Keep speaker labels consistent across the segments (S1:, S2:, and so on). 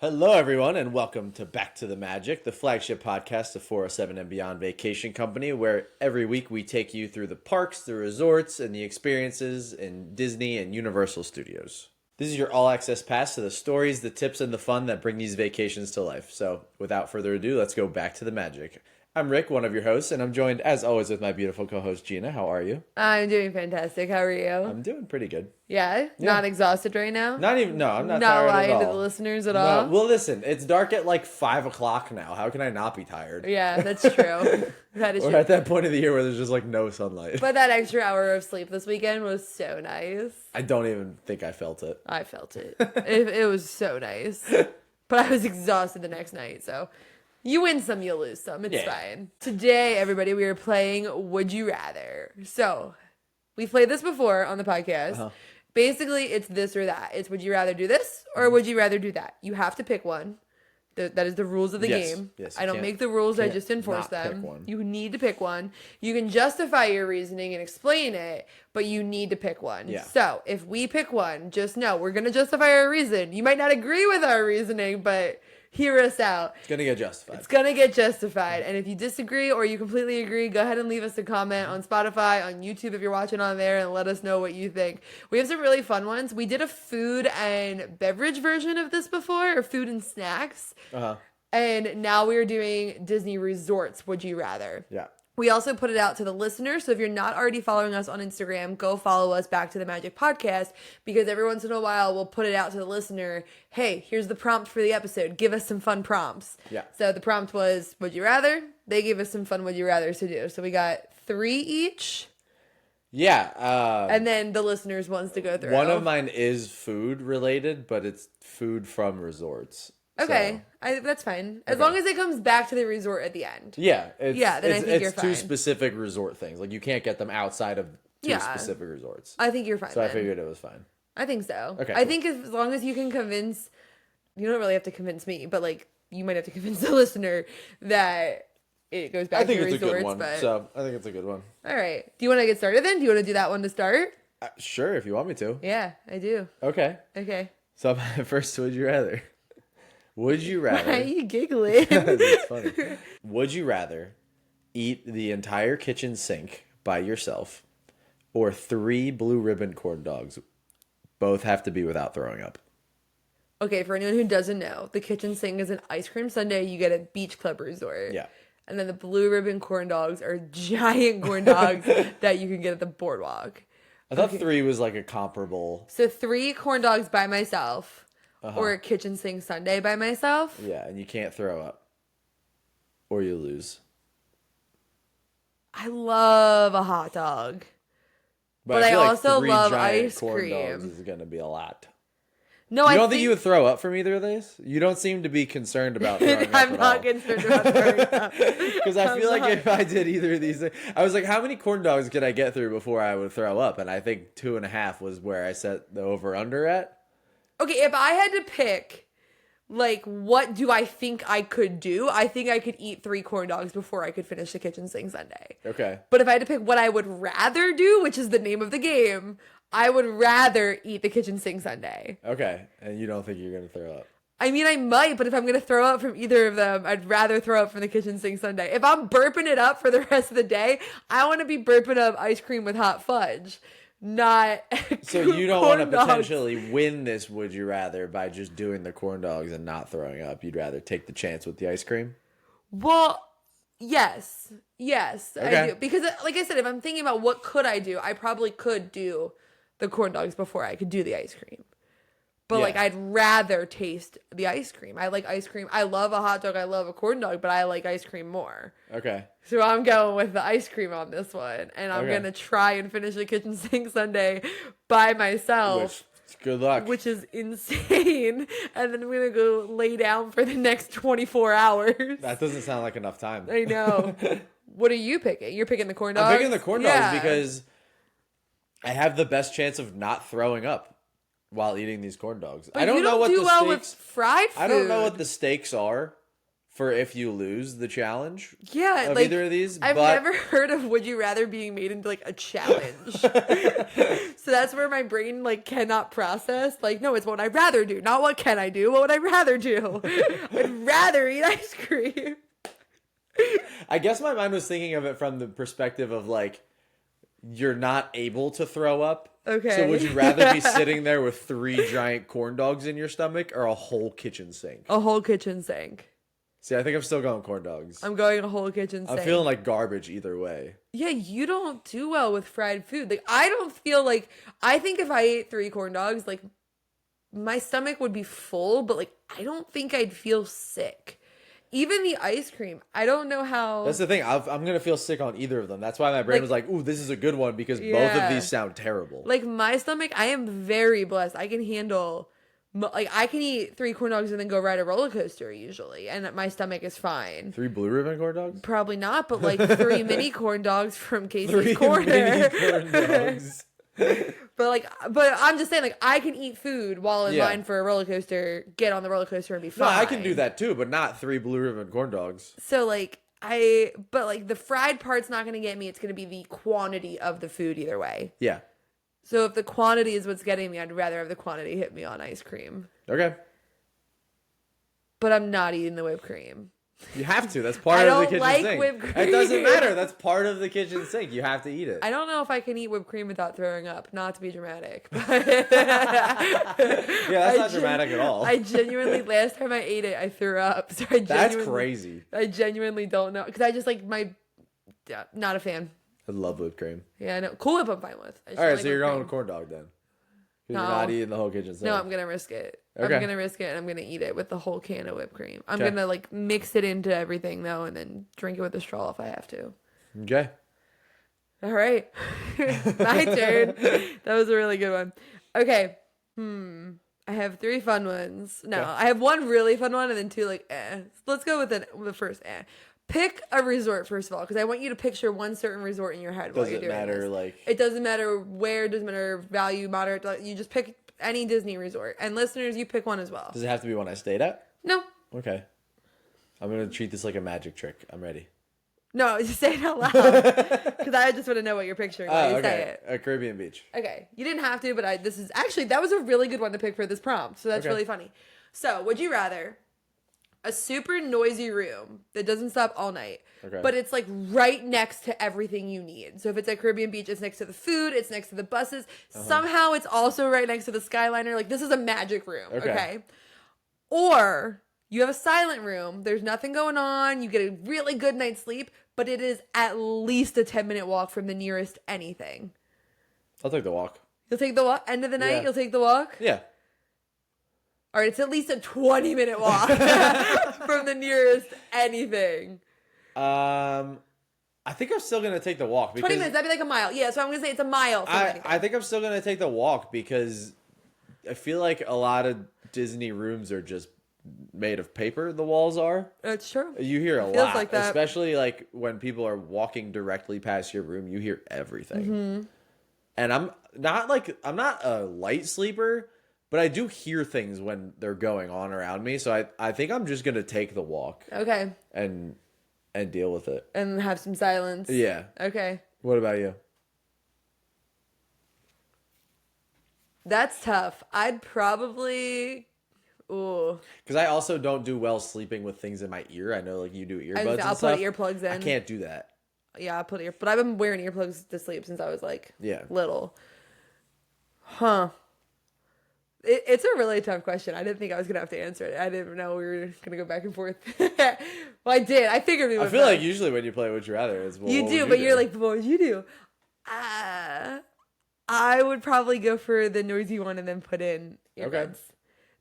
S1: Hello, everyone, and welcome to Back to the Magic, the flagship podcast of 407 and Beyond Vacation Company, where every week we take you through the parks, the resorts, and the experiences in Disney and Universal Studios. This is your all-access pass to the stories, the tips, and the fun that bring these vacations to life. So, without further ado, let's go back to the magic. I'm Rick, one of your hosts, and I'm joined, as always, with my beautiful co-host, Gina. How are you?
S2: I'm doing fantastic. How are you?
S1: I'm doing pretty good.
S2: Yeah? Not exhausted right now?
S1: No, I'm not
S2: Not
S1: tired at
S2: lying
S1: all.
S2: to the listeners at all?
S1: Well, listen, it's dark at like 5 o'clock now. How can I not be tired?
S2: Yeah, that's true. That is
S1: We're
S2: true.
S1: at that point of the year where there's just like no sunlight.
S2: But that extra hour of sleep this weekend was so nice.
S1: I don't even think I felt it.
S2: I felt it. It was so nice. But I was exhausted the next night, so you win some, you lose some. It's fine. Today, everybody, we are playing Would You Rather. So, we've played this before on the podcast.
S1: Uh-huh.
S2: Basically, it's this or that. It's would you rather do this or would you rather do that? You have to pick one. That is the rules of the game.
S1: Yes,
S2: I don't make the rules, I just enforce
S1: not pick
S2: them.
S1: one.
S2: You need to pick one. You can justify your reasoning and explain it, but you need to pick one.
S1: Yeah.
S2: So if we pick one, just know we're going to justify our reason. You might not agree with our reasoning, but hear us out.
S1: It's going to get justified.
S2: It's going to get justified. And if you disagree or you completely agree, go ahead and leave us a comment on Spotify, on YouTube if you're watching on there, and let us know what you think. We have some really fun ones. We did a food and beverage version of this before, or food and snacks.
S1: Uh-huh.
S2: And now we're doing Disney resorts, would you rather?
S1: Yeah.
S2: We also put it out to the listeners. So if you're not already following us on Instagram, go follow us, Back to the Magic Podcast, because every once in a while we'll put it out to the listener. Hey, here's the prompt for the episode. Give us some fun prompts.
S1: Yeah.
S2: So the prompt was, would you rather? They gave us some fun would you rathers to do. So we got 3 each.
S1: Yeah.
S2: And then the listeners wants to go through.
S1: One of mine is food related, but it's food from resorts.
S2: Okay,
S1: So,
S2: that's fine. As long as it comes back to the resort at the end.
S1: yeah.
S2: Then I think you're
S1: it's two
S2: fine.
S1: specific resort things. Like you can't get them outside of two specific resorts.
S2: I think you're fine.
S1: So I
S2: then.
S1: figured it was fine.
S2: I think so.
S1: Okay,
S2: I
S1: cool.
S2: think as long as you can convince, you don't really have to convince me, but like you might have to convince the listener that it goes back
S1: I think
S2: to
S1: it's
S2: resorts.
S1: a good one.
S2: But
S1: So I think it's a good one.
S2: all right. Do you want to get started then? Do you want to do that one to start?
S1: Sure, if you want me to.
S2: Yeah, I do.
S1: Okay.
S2: Okay.
S1: So my first would you rather? Would you rather?
S2: Why are you giggling?
S1: That's funny. Would you rather eat the entire kitchen sink by yourself or 3 blue ribbon corn dogs? Both have to be without throwing up.
S2: Okay, for anyone who doesn't know, the kitchen sink is an ice cream sundae you get at Beach Club Resort.
S1: Yeah.
S2: And then the blue ribbon corn dogs are giant corn dogs that you can get at the Boardwalk.
S1: I thought 3 was like a comparable.
S2: So 3 corn dogs by myself or a kitchen sink sundae by myself.
S1: Yeah, and you can't throw up or you lose.
S2: I love a hot dog. But I
S1: feel like
S2: also
S1: 3
S2: love
S1: giant
S2: ice
S1: corn
S2: cream.
S1: dogs is going to be a lot.
S2: No,
S1: You
S2: I
S1: don't think you would throw up from either of these? You don't seem to be concerned about throwing up
S2: I'm
S1: at
S2: not
S1: all.
S2: concerned about throwing up.
S1: Because I feel like if I did either of these things, I was like, how many corn dogs could I get through before I would throw up? And I think 2.5 was where I set the over-under at.
S2: Okay, if I had to pick, like, what do I think I could do? I think I could eat 3 corn dogs before I could finish the kitchen sink sundae.
S1: Okay.
S2: But if I had to pick what I would rather do, which is the name of the game, I would rather eat the kitchen sink sundae.
S1: Okay. And you don't think you're going to throw up?
S2: I mean, I might, but if I'm going to throw up from either of them, I'd rather throw up from the kitchen sink sundae. If I'm burping it up for the rest of the day, I want to be burping up ice cream with hot fudge, not
S1: So you don't want to
S2: corn dogs.
S1: potentially win this would you rather by just doing the corn dogs and not throwing up. You'd rather take the chance with the ice cream?
S2: Well, yes, I
S1: Okay.
S2: do. Because like I said, if I'm thinking about what could I do, I probably could do the corn dogs before I could do the ice cream. But
S1: Yeah.
S2: like, I'd rather taste the ice cream. I like ice cream. I love a hot dog. I love a corn dog, but I like ice cream more.
S1: Okay.
S2: So I'm going with the ice cream on this one. And I'm
S1: Okay.
S2: going to try and finish the kitchen sink sundae by myself,
S1: Good luck.
S2: which is insane. And then I'm going to go lay down for the next 24 hours.
S1: That doesn't sound like enough time.
S2: I know. What are you picking? You're picking the corn dogs?
S1: I'm picking the corn dogs
S2: Yeah.
S1: because I have the best chance of not throwing up while eating these corn dogs.
S2: But
S1: I don't
S2: you
S1: know what
S2: do
S1: the
S2: well
S1: stakes.
S2: with fried food.
S1: I don't know what the stakes are for if you lose the challenge
S2: Yeah,
S1: of
S2: like,
S1: either of these.
S2: I've
S1: but
S2: never heard of Would You Rather being made into like a challenge. So that's where my brain like cannot process. Like, no, it's what I'd rather do, not what can I do. What would I rather do? I'd rather eat ice cream.
S1: I guess my mind was thinking of it from the perspective of like you're not able to throw up.
S2: Okay.
S1: So would you rather be sitting there with 3 giant corn dogs in your stomach or a whole kitchen sink?
S2: A whole kitchen sink.
S1: See, I think I'm still going corn dogs.
S2: I'm going a whole kitchen sink.
S1: I'm feeling like garbage either way.
S2: Yeah, you don't do well with fried food. Like, I don't feel like, I think if I ate 3 corn dogs, like, my stomach would be full, but like, I don't think I'd feel sick. Even the ice cream, I don't know how.
S1: That's the thing. I'm going to feel sick on either of them. That's why my brain was like, ooh, this is a good one because both of these sound terrible.
S2: Like, my stomach, I am very blessed. I can handle, like, I can eat 3 corn dogs and then go ride a roller coaster usually, and my stomach is fine.
S1: 3 blue ribbon corn dogs?
S2: Probably not, but like 3 mini corn dogs from Casey's
S1: 3
S2: Corner.
S1: mini corn dogs.
S2: But I'm just saying, like, I can eat food while in line for a roller coaster, get on the roller coaster and be fine.
S1: No, I can do that too, but not 3 blue ribbon corn dogs.
S2: So like but like the fried part's not gonna get me. It's gonna be the quantity of the food either way.
S1: Yeah.
S2: So if the quantity is what's getting me, I'd rather have the quantity hit me on ice cream.
S1: Okay.
S2: But I'm not eating the whipped cream.
S1: You have to. That's part of the kitchen
S2: like
S1: sink.
S2: whipped cream.
S1: It doesn't matter. That's part of the kitchen sink. You have to eat it.
S2: I don't know if I can eat whipped cream without throwing up. Not to be dramatic. But
S1: Yeah, that's not dramatic at all.
S2: I genuinely, last time I ate it, I threw up. So
S1: That's crazy.
S2: I genuinely don't know. Because I just like not a fan.
S1: I love whipped cream.
S2: Yeah, I know. Cool Whip I'm fine with.
S1: All right, so you're going with corn dog then.
S2: No.
S1: You're not eating the whole kitchen sink.
S2: No, I'm going to risk it.
S1: Okay.
S2: I'm going to risk it and I'm going to eat it with the whole can of whipped cream. I'm
S1: Okay.
S2: going to like mix it into everything though and then drink it with a straw if I have to.
S1: Okay.
S2: All right. My turn. That was a really good one. Okay. I have 3 fun ones. No,
S1: Okay.
S2: I have 1 really fun one and then 2 like eh. Let's go with the first eh. Pick a resort first of all, because I want you to picture one certain resort in your head while you're doing
S1: matter
S2: this.
S1: like
S2: It doesn't matter where, doesn't matter value, moderate. You just pick any Disney resort. And listeners, you pick one as well.
S1: Does it have to be one I stayed at?
S2: No.
S1: Okay. I'm gonna treat this like a magic trick. I'm ready.
S2: No, just say it out loud. Because I just want to know what you're picturing while you say it.
S1: A Caribbean beach.
S2: Okay. You didn't have to, but that was a really good one to pick for this prompt. So that's really funny. So, would you rather a super noisy room that doesn't stop all night, but it's like right next to everything you need? So if it's at Caribbean Beach, it's next to the food, it's next to the buses. Somehow it's also right next to the Skyliner. Like, this is a magic room, okay? Or you have a silent room. There's nothing going on. You get a really good night's sleep, but it is at least a 10-minute walk from the nearest anything.
S1: I'll take the walk.
S2: You'll take the walk? End of the night, you'll take the walk?
S1: Yeah.
S2: All right, it's at least a 20-minute walk from the nearest anything.
S1: I think I'm still gonna take the walk because
S2: 20 minutes, that'd be like a mile. Yeah, so I'm gonna say it's a mile from anything.
S1: I think I'm still gonna take the walk because I feel like a lot of Disney rooms are just made of paper. The walls are.
S2: It's true.
S1: You hear a
S2: Feels
S1: lot,
S2: like that.
S1: especially like when people are walking directly past your room. You hear everything. And I'm not a light sleeper, but I do hear things when they're going on around me. So I think I'm just gonna take the walk.
S2: Okay.
S1: And deal with it.
S2: And have some silence.
S1: Yeah.
S2: Okay.
S1: What about you?
S2: That's tough. I'd probably... Ooh.
S1: Because I also don't do well sleeping with things in my ear. I know like you do earbuds and
S2: I'll
S1: stuff.
S2: put earplugs in.
S1: I can't do that.
S2: Yeah, I'll put but I've been wearing earplugs to sleep since I was like little. Huh. It's a really tough question. I didn't think I was gonna have to answer it. I didn't know we were gonna go back and forth. Well, I did. I figured we would.
S1: I feel like usually when you play Would You Rather, it's
S2: you do, but you're like, what would you do? I would probably go for the noisy one and then put in earbuds.
S1: Okay.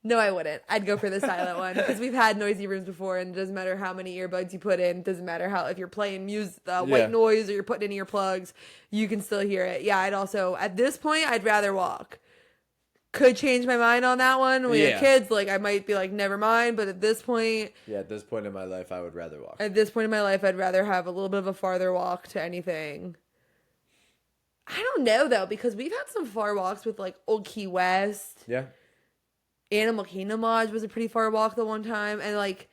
S2: No, I wouldn't. I'd go for the silent one because we've had noisy rooms before, and it doesn't matter how many earbuds you put in. It doesn't matter how if you're playing music, white noise, or you're putting in earplugs, you can still hear it. Yeah, I'd also at this point I'd rather walk. Could change my mind on that one. When we had kids, like I might be like, never mind. But at this point,
S1: at this point in my life, I would rather walk.
S2: At this point in my life, I'd rather have a little bit of a farther walk to anything. I don't know though, because we've had some far walks with like Old Key West.
S1: Yeah.
S2: Animal Kingdom Lodge was a pretty far walk the one time, and like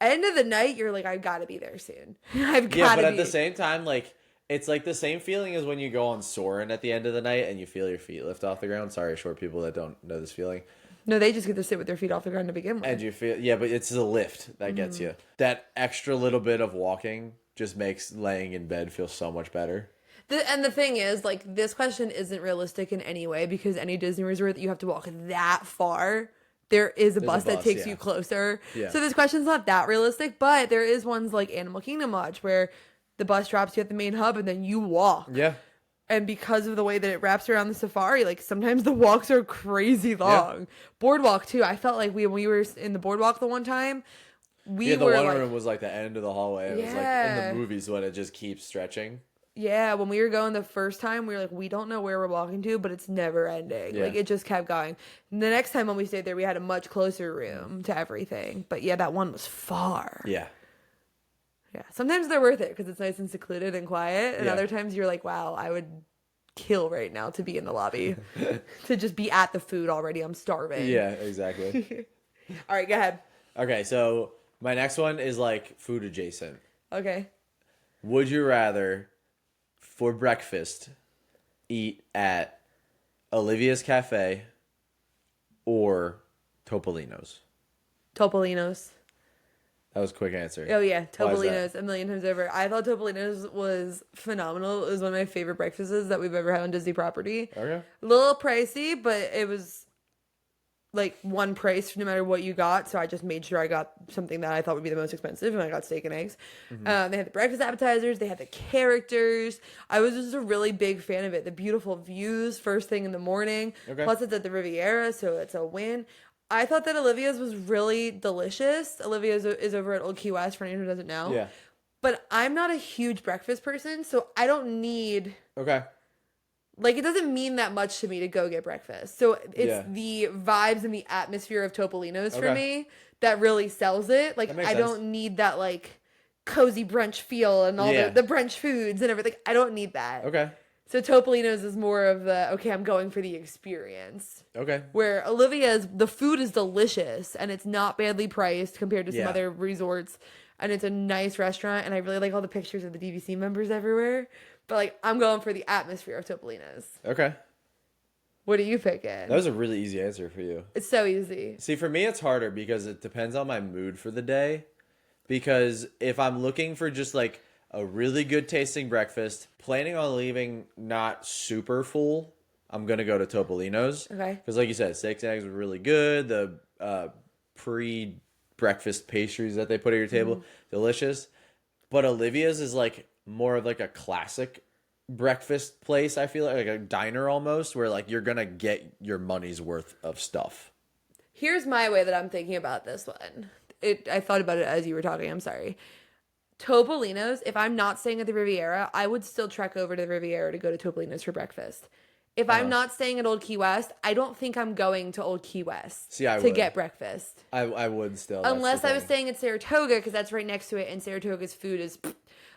S2: End of the night, you're like, I've got to be there soon. I've got to be.
S1: Yeah, but at the same time, like, it's like the same feeling as when you go on Soarin' at the end of the night and you feel your feet lift off the ground. Sorry, short people that don't know this feeling.
S2: No, they just get to sit with their feet off the ground to begin with.
S1: And you feel, yeah, but it's the lift that gets you. That extra little bit of walking just makes laying in bed feel so much better.
S2: And the thing is, like, this question isn't realistic in any way because any Disney resort that you have to walk that far, there is a bus that takes you closer.
S1: Yeah.
S2: So this question's not that realistic, but there is ones like Animal Kingdom Lodge where the bus drops you at the main hub and then you walk.
S1: Yeah.
S2: And because of the way that it wraps around the safari, like, sometimes the walks are crazy long. Yeah. Boardwalk, too. I felt like when we were in the Boardwalk the one time,
S1: the one room was like the end of the hallway. It was like in the movies when it just keeps stretching.
S2: Yeah, when we were going the first time, we were like, we don't know where we're walking to, but it's never ending. Yeah. Like, it just kept going. And the next time when we stayed there, we had a much closer room to everything. But yeah, that one was far.
S1: Yeah.
S2: Yeah. Sometimes they're worth it because it's nice and secluded and quiet. And other times you're like, wow, I would kill right now to be in the lobby. To just be at the food already. I'm starving.
S1: Yeah, exactly.
S2: All right, go ahead.
S1: Okay, so my next one is like food adjacent.
S2: Okay.
S1: Would you rather, for breakfast, eat at Olivia's Cafe or Topolino's?
S2: Topolino's.
S1: That was a quick answer.
S2: Oh, yeah. Topolino's a million times over. I thought Topolino's was phenomenal. It was one of my favorite breakfasts that we've ever had on Disney property.
S1: Okay.
S2: A little pricey, but it was like one price no matter what you got. So I just made sure I got something that I thought would be the most expensive, and I got steak and eggs. Mm-hmm. They had the breakfast appetizers. They had the characters. I was just a really big fan of it. The beautiful views first thing in the morning. Okay. Plus, it's at the Riviera, so it's a win. I thought that Olivia's was really delicious. Olivia's is over at Old Key West, for anyone who doesn't know.
S1: Yeah.
S2: But I'm not a huge breakfast person, so I don't need...
S1: Okay.
S2: Like, it doesn't mean that much to me to go get breakfast. So it's the vibes and the atmosphere of Topolino's for me that really sells it. Like, I don't need that, like, cozy brunch feel and all the brunch foods and everything. I don't need that. Okay. So Topolino's is more of the, okay, I'm going for the experience. Okay. Where Olivia's, the food is delicious and it's not badly priced compared to some other resorts. And it's a nice restaurant. And I really like all the pictures of the DVC members everywhere. But, like, I'm going for the atmosphere of Topolino's. Okay. What are you picking?
S1: That was a really easy answer for you.
S2: It's so easy.
S1: See, for me, it's harder because it depends on my mood for the day. Because if I'm looking for just, like, a really good tasting breakfast, planning on leaving not super full, I'm going to go to Topolino's. Okay. Because like you said, steaks and eggs were really good. The pre-breakfast pastries that they put at your table, delicious. But Olivia's is like more of like a classic breakfast place, I feel like a diner almost, where like you're going to get your money's worth of stuff.
S2: Here's my way that I'm thinking about this one. I thought about it as you were talking. I'm sorry. Topolino's, if I'm not staying at the Riviera, I would still trek over to the Riviera to go to Topolino's for breakfast. If I'm not staying at Old Key West, I don't think I'm going to Old Key West to get breakfast.
S1: I would still.
S2: Unless I was staying at Saratoga, because that's right next to it, and Saratoga's food is...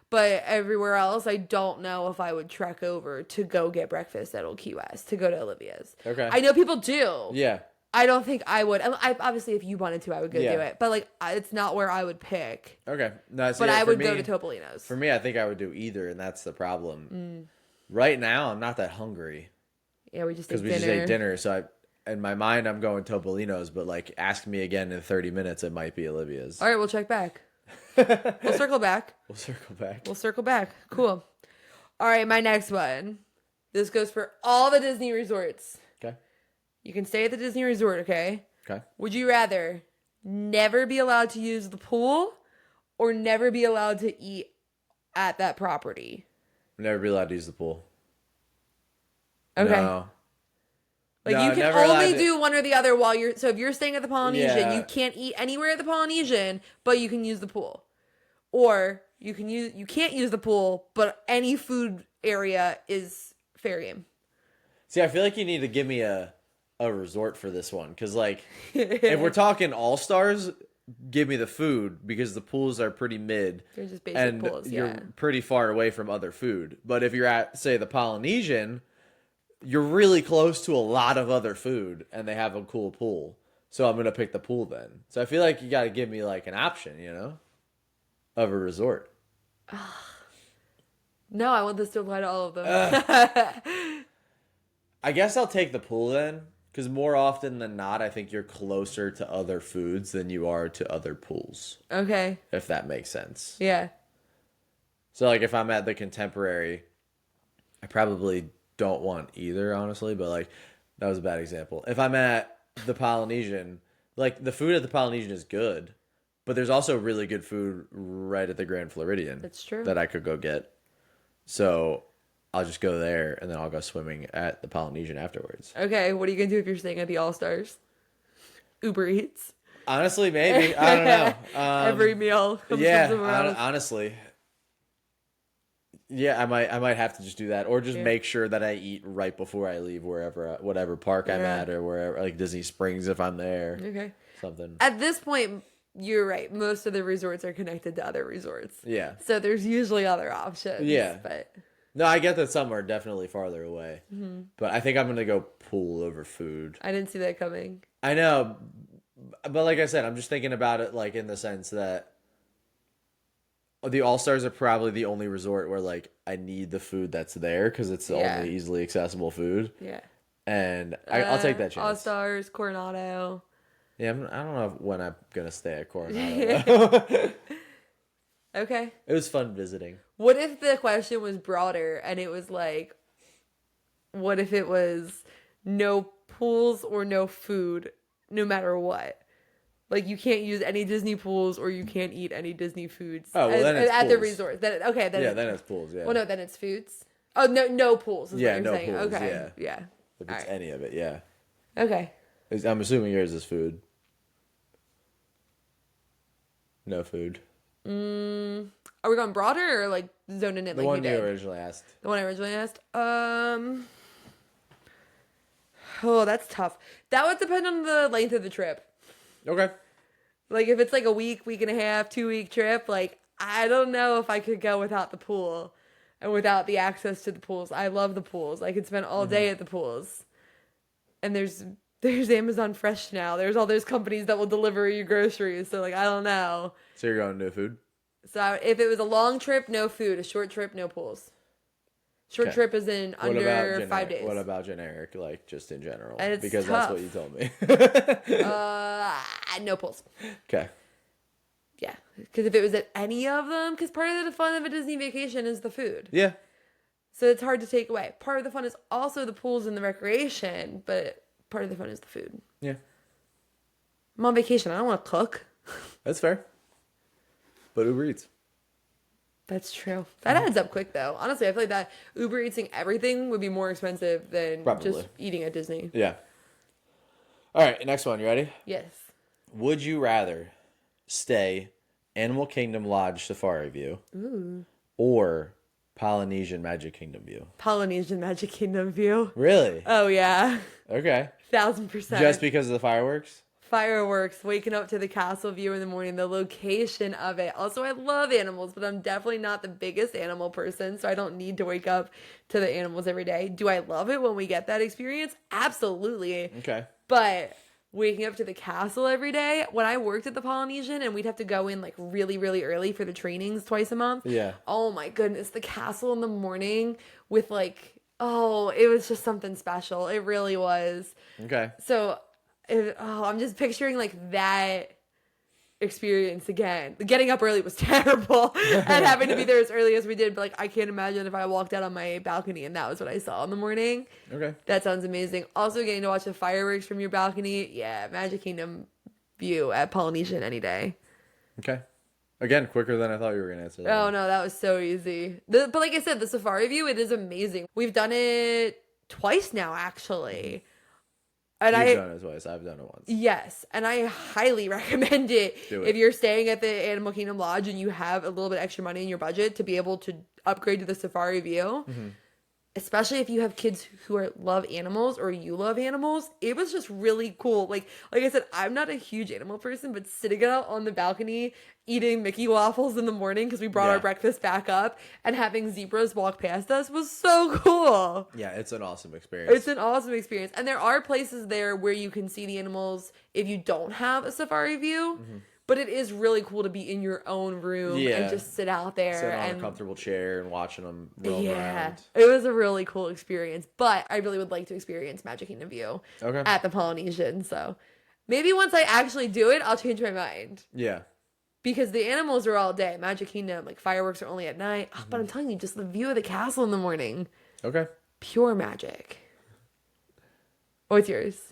S2: But everywhere else, I don't know if I would trek over to go get breakfast at Old Key West, to go to Olivia's. Okay. I know people do. Yeah. I don't think I would. Obviously, if you wanted to, I would go do it. But, like, it's not where I would pick. Okay. No, but I would go to Topolino's.
S1: For me, I think I would do either, and that's the problem. Right now, I'm not that hungry.
S2: Yeah, we just ate dinner.
S1: Because we just ate dinner. So, in my mind, I'm going Topolino's. But, like, ask me again in 30 minutes, it might be Olivia's.
S2: All right, we'll check back. We'll circle back.
S1: We'll circle back.
S2: Cool. All right, my next one. This goes for all the Disney resorts. Okay. You can stay at the Disney resort, okay? Okay. Would you rather never be allowed to use the pool or never be allowed to eat at that property?
S1: Never be allowed to use the pool.
S2: Okay. No. Like, no, you can only do one or the other while you're... So if you're staying at the Polynesian, you can't eat anywhere at the Polynesian, but you can use the pool. Or you can't use the pool, but any food area is fair game.
S1: See, I feel like you need to give me a resort for this one. Because, like, if we're talking all-stars, give me the food, because the pools are pretty mid. They're just basic pools, you're pretty far away from other food. But if you're at, say, the Polynesian, you're really close to a lot of other food, and they have a cool pool. So I'm going to pick the pool then. So I feel like you got to give me like an option, you know, of a resort.
S2: No, I want this to apply to all of them.
S1: I guess I'll take the pool then, because more often than not, I think you're closer to other foods than you are to other pools,
S2: Okay.
S1: if that makes sense.
S2: Yeah.
S1: So, like, if I'm at the Contemporary, I probably don't want either, honestly, but, like, that was a bad example. If I'm at the Polynesian, like, the food at the Polynesian is good, but there's also really good food right at the Grand Floridian.
S2: That's true.
S1: That I could go get. So I'll just go there, and then I'll go swimming at the Polynesian afterwards.
S2: Okay, what are you going to do if you're staying at the All-Stars? Uber Eats.
S1: Honestly, maybe. I don't know.
S2: Every meal comes from somewhere else.
S1: Honestly. Yeah, I might have to just do that, or just make sure that I eat right before I leave whatever park I'm at, or wherever, like Disney Springs if I'm there.
S2: Okay.
S1: Something.
S2: At this point, you're right. Most of the resorts are connected to other resorts.
S1: Yeah.
S2: So there's usually other options.
S1: Yeah.
S2: But
S1: No, I get that some are definitely farther away, but I think I'm gonna go pool over food.
S2: I didn't see that coming.
S1: I know, but like I said, I'm just thinking about it like in the sense that the All-Stars are probably the only resort where like I need the food that's there because it's the only easily accessible food.
S2: Yeah.
S1: And I'll take that chance.
S2: All-Stars, Coronado.
S1: Yeah, I don't know when I'm gonna stay at Coronado.
S2: Okay.
S1: It was fun visiting.
S2: What if the question was broader and it was like, what if it was no pools or no food, no matter what? Like, you can't use any Disney pools or you can't eat any Disney foods
S1: then it's
S2: at
S1: pools.
S2: the resort. Then
S1: Then it's pools, yeah.
S2: Well, no, then it's foods. Oh, no pools is what you're
S1: no
S2: saying.
S1: pools,
S2: Okay. Yeah.
S1: If it's any of it, yeah.
S2: Okay.
S1: I'm assuming yours is food. No food.
S2: Are we going broader or like zoning in
S1: The
S2: like
S1: one
S2: you did?
S1: you originally asked.
S2: The one I originally asked? Oh, that's tough. That would depend on the length of the trip.
S1: Okay.
S2: Like, if it's like a week and a half, 2-week trip, like, I don't know if I could go without the pool and without the access to the pools. I love the pools. I could spend all day at the pools. And there's Amazon Fresh now. There's all those companies that will deliver you groceries. So, like, I don't know.
S1: So you're going no food?
S2: So, if it was a long trip, no food. A short trip, no pools. Short trip is in under 5 days.
S1: What about generic, like just in general?
S2: And it's
S1: because
S2: tough.
S1: that's what you told me.
S2: No pools.
S1: Okay.
S2: Yeah, because if it was at any of them, because part of the fun of a Disney vacation is the food.
S1: Yeah.
S2: So it's hard to take away. Part of the fun is also the pools and the recreation, but part of the fun is the food.
S1: Yeah.
S2: I'm on vacation. I don't want to cook.
S1: That's fair. But Uber Eats.
S2: That's true. That adds up quick, though. Honestly, I feel like that Uber Eating everything would be more expensive than just eating at Disney.
S1: Yeah. All right, next one. You ready?
S2: Yes.
S1: Would you rather stay Animal Kingdom Lodge Safari View or Polynesian Magic Kingdom View?
S2: Polynesian Magic Kingdom view.
S1: Really?
S2: Oh, yeah.
S1: Okay.
S2: 1,000%.
S1: Just because of the fireworks?
S2: Fireworks, waking up to the castle view in the morning, the location of it. Also, I love animals, but I'm definitely not the biggest animal person, so I don't need to wake up to the animals every day. Do I love it when we get that experience? Absolutely.
S1: Okay.
S2: But waking up to the castle every day, when I worked at the Polynesian and we'd have to go in like really, really early for the trainings twice a month.
S1: Yeah.
S2: Oh my goodness, the castle in the morning with like, it was just something special. It really was.
S1: Okay.
S2: So I'm just picturing like that experience again. Getting up early was terrible and having to be there as early as we did, but like I can't imagine if I walked out on my balcony and that was what I saw in the morning.
S1: Okay.
S2: That sounds amazing. Also getting to watch the fireworks from your balcony. Yeah, Magic Kingdom view at Polynesian any day.
S1: Okay. Again, quicker than I thought you were going to answer that.
S2: Oh no, that was so easy. But like I said, the safari view, it is amazing. We've done it twice now, actually. And
S1: You've done it twice. I've done it once.
S2: Yes, and I highly recommend it.
S1: Do it.
S2: If you're staying at the Animal Kingdom Lodge and you have a little bit extra money in your budget to be able to upgrade to the Safari View. especially if you have kids who love animals or you love animals, it was just really cool. Like I said, I'm not a huge animal person, but sitting out on the balcony eating Mickey waffles in the morning because we brought our breakfast back up and having zebras walk past us was so cool.
S1: Yeah, it's an awesome experience.
S2: It's an awesome experience. And there are places there where you can see the animals if you don't have a safari view. Mm-hmm. But it is really cool to be in your own room and just sit out there.
S1: Sit on a comfortable chair and watching them roam around.
S2: It was a really cool experience. But I really would like to experience Magic Kingdom View at the Polynesian. So maybe once I actually do it, I'll change my mind.
S1: Yeah.
S2: Because the animals are all day. Magic Kingdom, like fireworks are only at night. Oh, but I'm telling you, just the view of the castle in the morning.
S1: Okay.
S2: Pure magic. What's yours?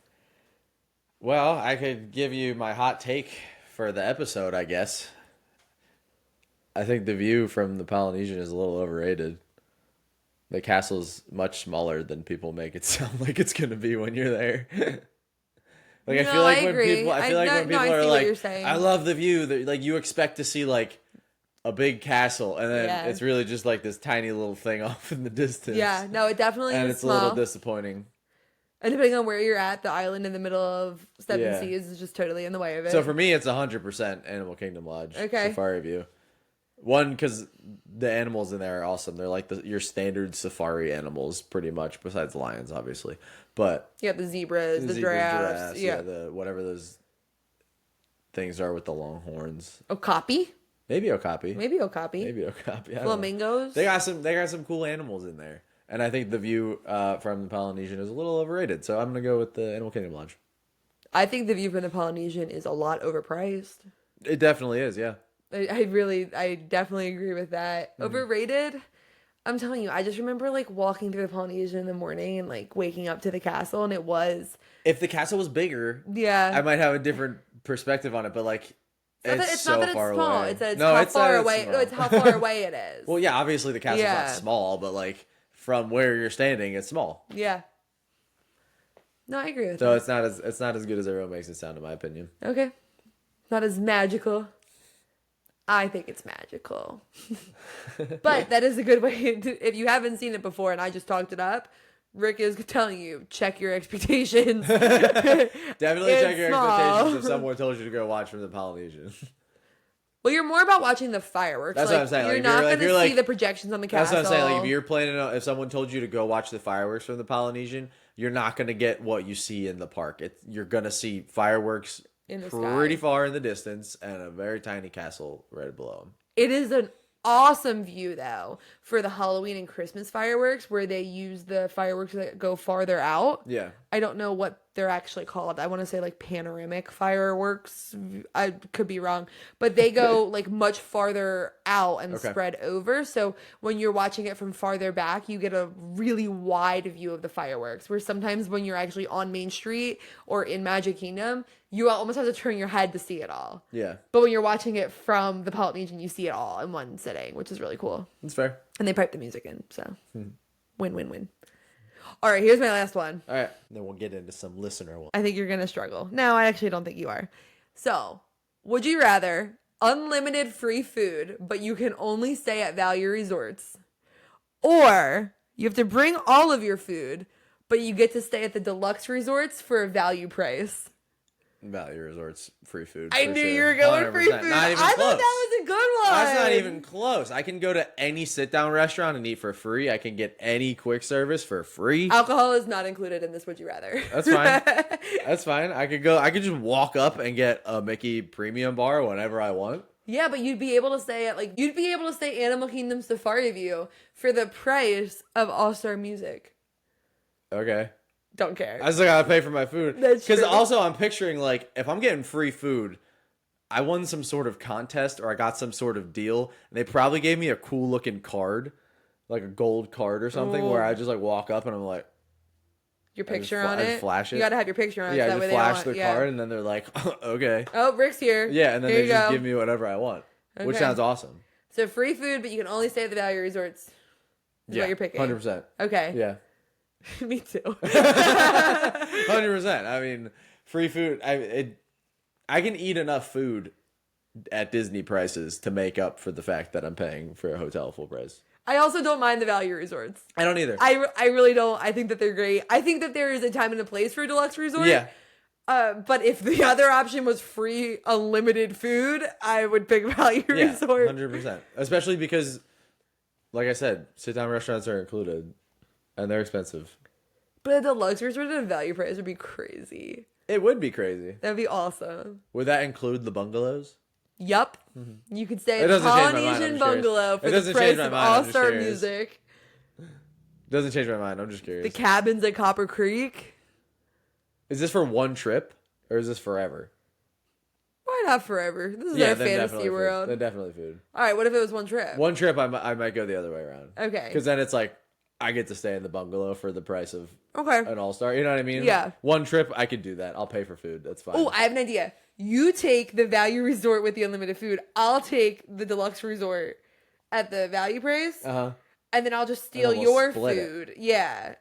S1: Well, I could give you my hot take for the episode, I guess. I think the view from the Polynesian is a little overrated. The castle's much smaller than people make it sound like it's going to be when you're there. Like, I feel like when people are like, I love the view, like you expect to see like a big castle, and then it's really just like this tiny little thing off in the distance.
S2: Yeah, no, it definitely
S1: and
S2: is
S1: it's
S2: small.
S1: a little disappointing.
S2: And depending on where you're at, the island in the middle of Seven Seas is just totally in the way of it.
S1: So for me, it's 100% Animal Kingdom Lodge Safari View. One, because the animals in there are awesome. They're like your standard safari animals, pretty much, besides lions, obviously. But
S2: you got the zebras, the giraffes.
S1: The whatever those things are with the long horns.
S2: Okapi?
S1: Maybe Okapi.
S2: Flamingos.
S1: They got some cool animals in there. And I think the view from the Polynesian is a little overrated. So I'm going to go with the Animal Kingdom Lodge.
S2: I think the view from the Polynesian is a lot overpriced.
S1: It definitely is, yeah.
S2: I definitely agree with that. Mm-hmm. Overrated? I'm telling you, I just remember like walking through the Polynesian in the morning and like waking up to the castle, and it was...
S1: If the castle was bigger, I might have a different perspective on it, but like... It's so
S2: not that
S1: far
S2: it's small.
S1: away.
S2: It's how far away. No, it's how far away it is.
S1: Well, yeah, obviously the castle's not small, but like from where you're standing, it's small.
S2: Yeah. No, I agree with
S1: that.
S2: So
S1: it's not as good as everyone makes it sound, in my opinion.
S2: Okay. Not as magical. I think it's magical. But that is a good way to, if you haven't seen it before and I just talked it up, Rick is telling you, check your expectations.
S1: Definitely check your expectations if someone told you to go watch from the Polynesian.
S2: Well, you're more about watching the fireworks.
S1: That's what I'm saying.
S2: You're not going to see the projections on the castle.
S1: That's what I'm saying. Like, if you're planning on, if someone told you to go watch the fireworks from the Polynesian, you're not going to get what you see in the park. You're going to see fireworks pretty far in the distance and a very tiny castle right below them.
S2: It is an awesome view, though, for the Halloween and Christmas fireworks, where they use the fireworks that go farther out.
S1: Yeah.
S2: I don't know what they're actually called. I want to say like panoramic fireworks. I could be wrong, but they go like much farther out and spread over. So when you're watching it from farther back, you get a really wide view of the fireworks, where sometimes when you're actually on Main Street or in Magic Kingdom, you almost have to turn your head to see it all.
S1: Yeah.
S2: But when you're watching it from the Polynesian, you see it all in one sitting, which is really cool.
S1: That's fair.
S2: And they pipe the music in, so win. All right, here's my last one.
S1: All right, then we'll get into some listener ones.
S2: I think you're going to struggle. No, I actually don't think you are. So, would you rather unlimited free food, but you can only stay at value resorts? Or you have to bring all of your food, but you get to stay at the deluxe resorts for a value price?
S1: Value resorts, free food.
S2: I knew you were going
S1: 100%.
S2: free food.
S1: Not even
S2: I
S1: close.
S2: thought that was a good one.
S1: That's not even close. I can go to any sit-down restaurant and eat for free. I can get any quick service for free.
S2: Alcohol is not included in this. Would you rather?
S1: That's fine. That's fine. I could just walk up and get a Mickey premium bar whenever I want.
S2: Yeah, but you'd be able to stay at Animal Kingdom Safari View for the price of All-Star Music.
S1: Okay.
S2: Don't care.
S1: I still gotta pay for my food.
S2: That's true.
S1: Because also I'm picturing, like, if I'm getting free food, I won some sort of contest or I got some sort of deal. And they probably gave me a cool looking card, like a gold card or something, where I just like walk up and I'm like,
S2: your picture on it.
S1: Flash it.
S2: You gotta have your picture on it.
S1: Yeah,
S2: that
S1: just flash the card and then they're like, okay.
S2: Oh, Rick's here.
S1: Yeah, and then they just give me whatever I want, which sounds awesome.
S2: So free food, but you can only stay at the value resorts. Is what you're picking.
S1: 100%.
S2: Okay.
S1: Yeah.
S2: Me too.
S1: 100%. I mean, free food. I can eat enough food at Disney prices to make up for the fact that I'm paying for a hotel full price.
S2: I also don't mind the value resorts.
S1: I don't either.
S2: I really don't. I think that they're great. I think that there is a time and a place for a deluxe resort.
S1: Yeah.
S2: But if the other option was free, unlimited food, I would pick value resort.
S1: 100%. Especially because, like I said, sit-down restaurants are included, and they're expensive.
S2: But a deluxe resort at a value price would be crazy.
S1: It would be crazy.
S2: That'd be awesome.
S1: Would that include the bungalows?
S2: Yup. You could stay
S1: It
S2: at the
S1: doesn't change my mind,
S2: Polynesian
S1: I'm
S2: bungalow
S1: curious.
S2: for
S1: It
S2: the
S1: doesn't
S2: price
S1: change my
S2: of
S1: mind, I'm just
S2: all-star
S1: curious.
S2: music.
S1: Doesn't change my mind. I'm just curious.
S2: The cabins at Copper Creek.
S1: Is this for one trip, or is this forever?
S2: Why not forever? This is
S1: Yeah,
S2: our
S1: then
S2: fantasy
S1: definitely
S2: world.
S1: food. Then definitely food.
S2: All right, what if it was one trip?
S1: One trip, I might go the other way around.
S2: Okay.
S1: Because then it's like, I get to stay in the bungalow for the price of
S2: Okay.
S1: an all-star. You know what I mean?
S2: Yeah.
S1: One trip, I could do that. I'll pay for food. That's fine.
S2: Oh, I have an idea. You take the value resort with the unlimited food. I'll take the deluxe resort at the value price.
S1: Uh-huh.
S2: And then I'll just steal
S1: we'll
S2: your
S1: split
S2: food. Yeah.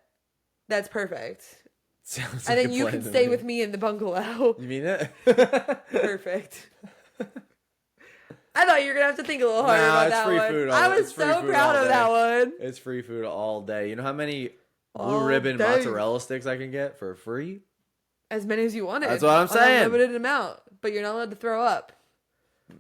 S2: That's perfect.
S1: Sounds
S2: And
S1: like
S2: then
S1: a
S2: you
S1: plan
S2: can
S1: to
S2: stay
S1: me.
S2: with me in the bungalow.
S1: You mean it?
S2: Perfect. I thought you were going to have to think a little harder about
S1: it's
S2: that
S1: free
S2: one.
S1: food.
S2: I was
S1: It's free
S2: so
S1: food
S2: proud
S1: all
S2: of
S1: day.
S2: that one.
S1: It's free food all day. You know how many blue
S2: All
S1: ribbon
S2: day.
S1: mozzarella sticks I can get for free?
S2: As many as you wanted.
S1: That's what I'm saying.
S2: An unlimited amount. But you're not allowed to throw up.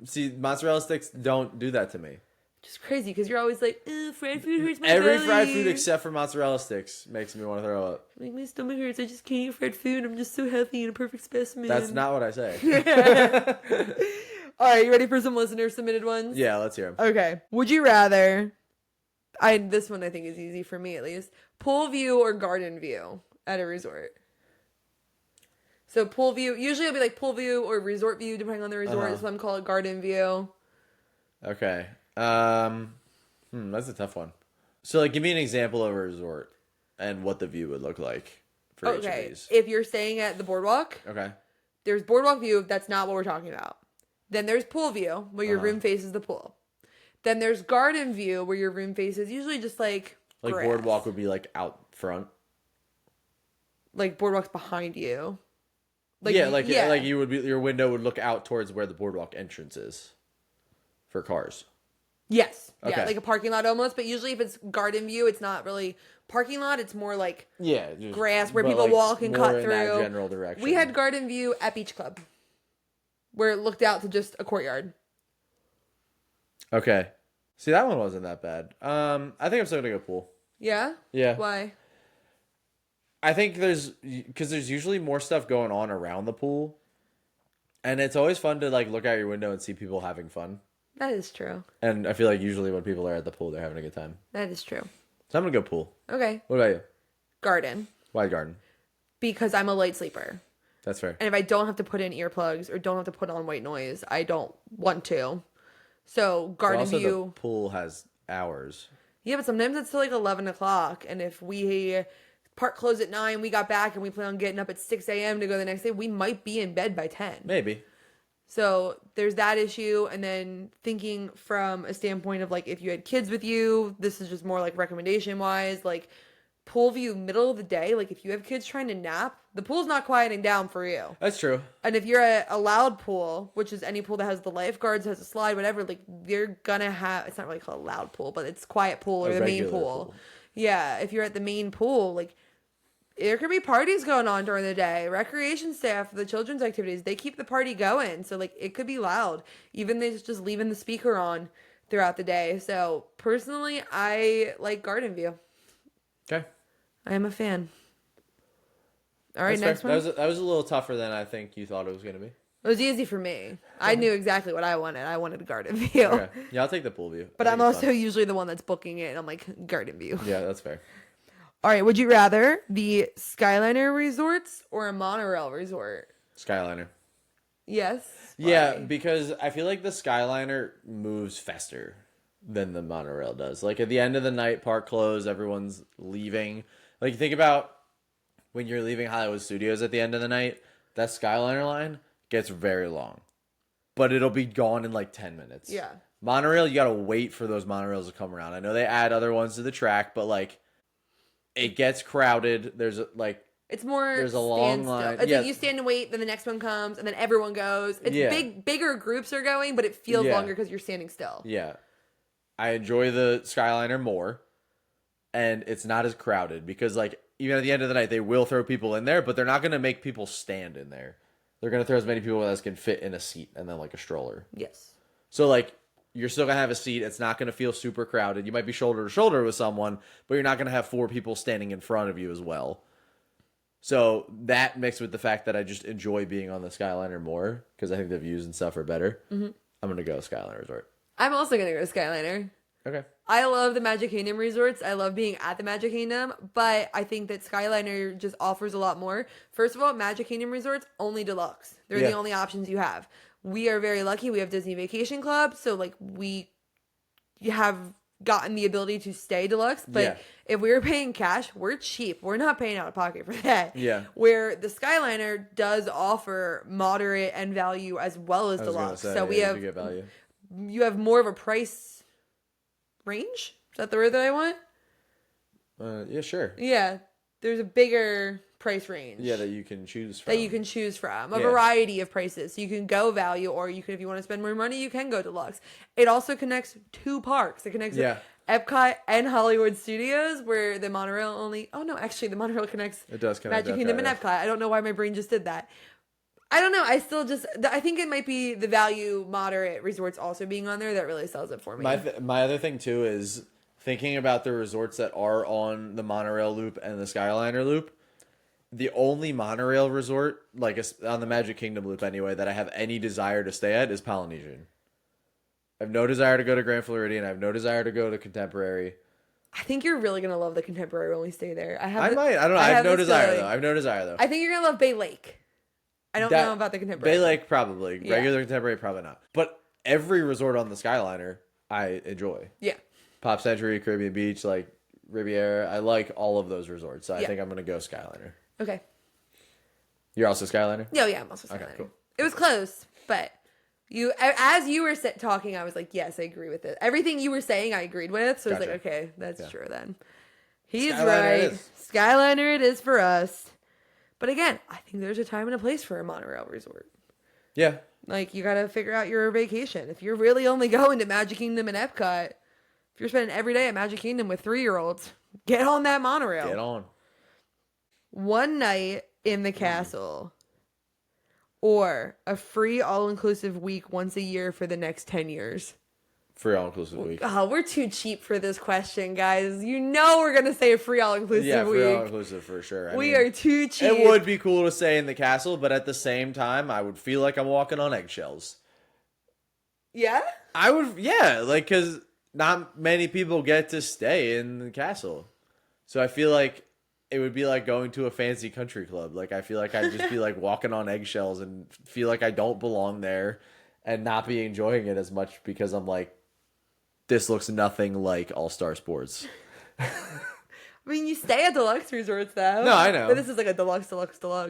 S1: See, mozzarella sticks don't do that to me.
S2: Just crazy because you're always like, fried food hurts my
S1: Every
S2: belly.
S1: fried food except for mozzarella sticks makes me want to throw up.
S2: Like, my stomach hurts. I just can't eat fried food. I'm just so healthy and a perfect specimen.
S1: That's not what I say.
S2: All right, you ready for some listener submitted ones?
S1: Yeah, let's hear them.
S2: Okay. Would you rather? This one I think is easy for me at least. Pool view or garden view at a resort. So pool view. Usually it'll be like pool view or resort view depending on the resort. Some call it garden view.
S1: Okay. That's a tough one. So, like, give me an example of a resort and what the view would look like for each of
S2: Okay.
S1: these.
S2: If you're staying at the Boardwalk,
S1: Okay.
S2: there's Boardwalk view. That's not what we're talking about. Then there's pool view where your room faces the pool. Then there's garden view where your room faces usually just like grass.
S1: Boardwalk would be like out front.
S2: Like Boardwalk's behind you.
S1: Like you would be, your window would look out towards where the Boardwalk entrance is for cars.
S2: Yes. Yeah,
S1: Okay.
S2: like a parking lot almost. But usually if it's garden view, it's not really parking lot. It's more like grass where people walk and cut through.
S1: In that general direction.
S2: We had garden view at Beach Club where it looked out to just a courtyard.
S1: Okay. See, that one wasn't that bad. I think I'm still gonna go pool.
S2: Yeah?
S1: Yeah.
S2: Why?
S1: I think there's usually more stuff going on around the pool, and it's always fun to like look out your window and see people having fun.
S2: That is true.
S1: And I feel like usually when people are at the pool, they're having a good time.
S2: That is true.
S1: So I'm gonna go pool.
S2: Okay.
S1: What about you?
S2: Garden.
S1: Why garden?
S2: Because I'm a light sleeper.
S1: That's fair.
S2: And if I don't have to put in earplugs or don't have to put on white noise, I don't want to. So garden
S1: Also,
S2: view.
S1: the pool has hours.
S2: Yeah, but sometimes it's till like 11 o'clock. And if we park close at 9, we got back and we plan on getting up at 6 a.m. to go the next day, we might be in bed by 10.
S1: Maybe.
S2: So there's that issue. And then thinking from a standpoint of like if you had kids with you, this is just more like recommendation wise, like pool view middle of the day. Like if you have kids trying to nap, the pool's not quieting down for you.
S1: That's true.
S2: And if you're at a loud pool, which is any pool that has the lifeguards, has a slide, whatever, like they're gonna have, it's not really called a loud pool, but it's quiet pool or
S1: A
S2: the main
S1: regular
S2: pool. Yeah, if you're at the main pool, like there could be parties going on during the day. Recreation staff, the children's activities, they keep the party going. So like it could be loud. Even they just leaving the speaker on throughout the day. So personally, I like garden view.
S1: Okay.
S2: I am a fan. All right,
S1: That's
S2: next
S1: fair.
S2: one.
S1: That was a little tougher than I think you thought it was gonna be.
S2: It was easy for me. I knew exactly what I wanted. I wanted a garden view.
S1: Okay. Yeah, I'll take the pool view.
S2: But
S1: I
S2: I'm
S1: think it's
S2: also
S1: fun.
S2: usually the one that's booking it. And I'm like, garden view.
S1: Yeah, that's fair.
S2: All right. Would you rather the Skyliner resorts or a monorail resort?
S1: Skyliner.
S2: Yes.
S1: Yeah,
S2: Why?
S1: because I feel like the Skyliner moves faster than the monorail does. Like at the end of the night, park closed, everyone's leaving. Like think about when you're leaving Hollywood Studios at the end of the night, that Skyliner line gets very long. But it'll be gone in like 10 minutes.
S2: Yeah.
S1: Monorail, you gotta wait for those monorails to come around. I know they add other ones to the track, but like it gets crowded. There's like
S2: It's more.
S1: There's a long
S2: standstill.
S1: line.
S2: It's
S1: Yeah.
S2: like you stand and wait, then the next one comes, and then everyone goes. It's
S1: Yeah.
S2: bigger groups are going, but it feels
S1: Yeah.
S2: longer because you're standing still.
S1: yeah. I enjoy the Skyliner more, and it's not as crowded because like even at the end of the night they will throw people in there, but they're not going to make people stand in there. They're going to throw as many people as can fit in a seat and then like a stroller.
S2: Yes.
S1: So like you're still going to have a seat. It's not going to feel super crowded. You might be shoulder to shoulder with someone, but you're not going to have 4 people standing in front of you as well. So that mixed with the fact that I just enjoy being on the Skyliner more because I think the views and stuff are better. Mm-hmm. I'm going to go Skyliner Resort.
S2: I'm also going to go Skyliner.
S1: Okay.
S2: I love the Magic Kingdom resorts. I love being at the Magic Kingdom, but I think that Skyliner just offers a lot more. First of all, Magic Kingdom resorts, only deluxe. They're the only options you have. We are very lucky. We have Disney Vacation Club, so like we have gotten the ability to stay deluxe, but if we were paying cash, we're cheap. We're not paying out of pocket for that.
S1: Yeah.
S2: Where the Skyliner does offer moderate and value as well as deluxe. So we have
S1: value.
S2: You have more of a price range? Is that the word that I want?
S1: Yeah, sure.
S2: Yeah. There's a bigger price range.
S1: Yeah, that you can choose from.
S2: A variety of prices. So you can go value, or you can, if you want to spend more money, you can go deluxe. It also connects 2 parks. It connects Epcot and Hollywood Studios, where the monorail only... Oh, no, actually, the monorail connects
S1: it does connect
S2: Magic Kingdom and Epcot. I don't know why my brain just did that. I don't know. I think it might be the value moderate resorts also being on there that really sells it for me.
S1: My other thing, too, is thinking about the resorts that are on the monorail loop and the Skyliner loop. The only monorail resort, like on the Magic Kingdom loop anyway, that I have any desire to stay at is Polynesian. I have no desire to go to Grand Floridian. I have no desire to go to Contemporary.
S2: I think you're really going to love the Contemporary when we stay there. I
S1: don't know. I have no desire, though. I have no desire, though.
S2: I think you're going to love Bay Lake. I don't know about the Contemporary.
S1: Bay Lake, probably. Yeah. Regular Contemporary, probably not. But every resort on the Skyliner, I enjoy.
S2: Yeah.
S1: Pop Century, Caribbean Beach, like Riviera. I like all of those resorts. So I think I'm going to go Skyliner.
S2: Okay.
S1: You're also Skyliner?
S2: No, yeah, I'm also Skyliner. Okay, cool. It was close, but as you were talking, I was like, yes, I agree with it. Everything you were saying, I agreed with. So I was like, okay, that's true then. He's right. Skyliner it is for us. But again, I think there's a time and a place for a monorail resort.
S1: Yeah.
S2: Like, you got to figure out your vacation. If you're really only going to Magic Kingdom and Epcot, if you're spending every day at Magic Kingdom with 3-year-olds, get on that monorail.
S1: Get on.
S2: One night in the castle, or a free all-inclusive week once a year for the next 10 years.
S1: Free all-inclusive week.
S2: Oh, we're too cheap for this question, guys. You know we're going to say a free all-inclusive week.
S1: Yeah, free all-inclusive for sure.
S2: We are too cheap.
S1: It would be cool to stay in the castle, but at the same time, I would feel like I'm walking on eggshells.
S2: Yeah?
S1: I would, yeah, like, because not many people get to stay in the castle. So I feel like it would be like going to a fancy country club. Like, I feel like I'd just be like walking on eggshells and feel like I don't belong there and not be enjoying it as much because I'm like, this looks nothing like All-Star Sports.
S2: I mean, you stay at deluxe resorts, though.
S1: No, I know.
S2: But this is like a deluxe.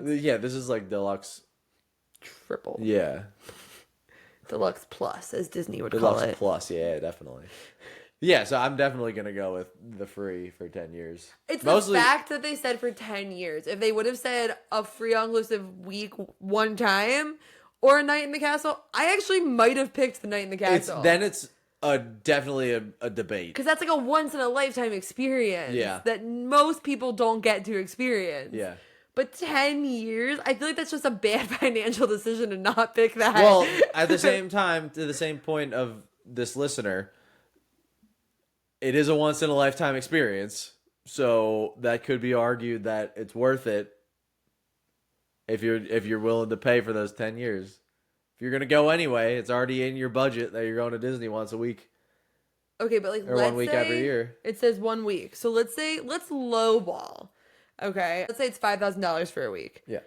S1: Yeah, this is like deluxe.
S2: Triple.
S1: Yeah.
S2: Deluxe plus, as Disney would call it.
S1: Deluxe plus, yeah, definitely. Yeah, so I'm definitely going to go with the free for 10 years.
S2: It's the fact that they said for 10 years. If they would have said a free all-inclusive week one time or a night in the castle, I actually might have picked the night in the castle.
S1: It's definitely a debate.
S2: Because that's like a once-in-a-lifetime experience that most people don't get to experience.
S1: Yeah.
S2: But 10 years, I feel like that's just a bad financial decision to not pick that.
S1: Well, at the same time, to the same point of this listener, it is a once-in-a-lifetime experience. So that could be argued that it's worth it if you're willing to pay for those 10 years. If you're going to go anyway, it's already in your budget that you're going to Disney once a week.
S2: Okay, but like,
S1: or
S2: let's
S1: 1 week
S2: say
S1: every year.
S2: It says 1 week. So let's lowball. Okay, let's say it's $5,000 for a week.
S1: Yeah.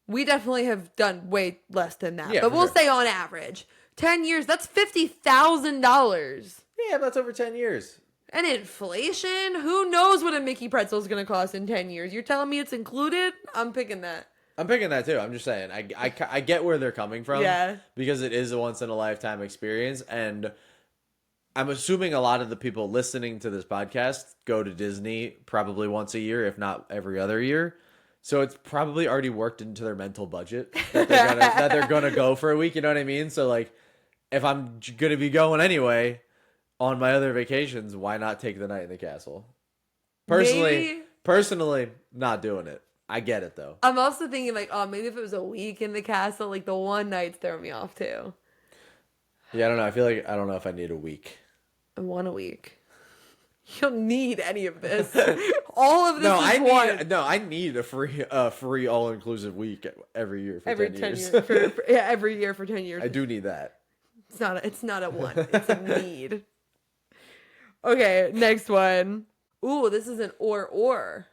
S2: We definitely have done way less than that.
S1: Yeah,
S2: but we'll say on average. 10 years, that's $50,000.
S1: Yeah, that's over 10 years.
S2: And inflation? Who knows what a Mickey pretzel is going to cost in 10 years? You're telling me it's included? I'm picking that.
S1: I'm picking that too. I'm just saying. I get where they're coming from.
S2: Yeah.
S1: Because it is a once-in-a-lifetime experience. And I'm assuming a lot of the people listening to this podcast go to Disney probably once a year, if not every other year. So it's probably already worked into their mental budget that they're gonna go for a week. You know what I mean? So like, if I'm gonna be going anyway, on my other vacations, why not take the night in the castle?
S2: Maybe.
S1: Personally, not doing it. I get it though.
S2: I'm also thinking like, oh, maybe if it was a week in the castle, like the one night's throwing me off too.
S1: Yeah, I don't know. I feel like I don't know if I need a week.
S2: I want a week. You don't need any of this. All of this
S1: I need a free all inclusive week every year for
S2: every
S1: 10 years.
S2: every year for 10 years.
S1: I do need that.
S2: It's not a want. It's a need. Okay, next one. Ooh, this is an or.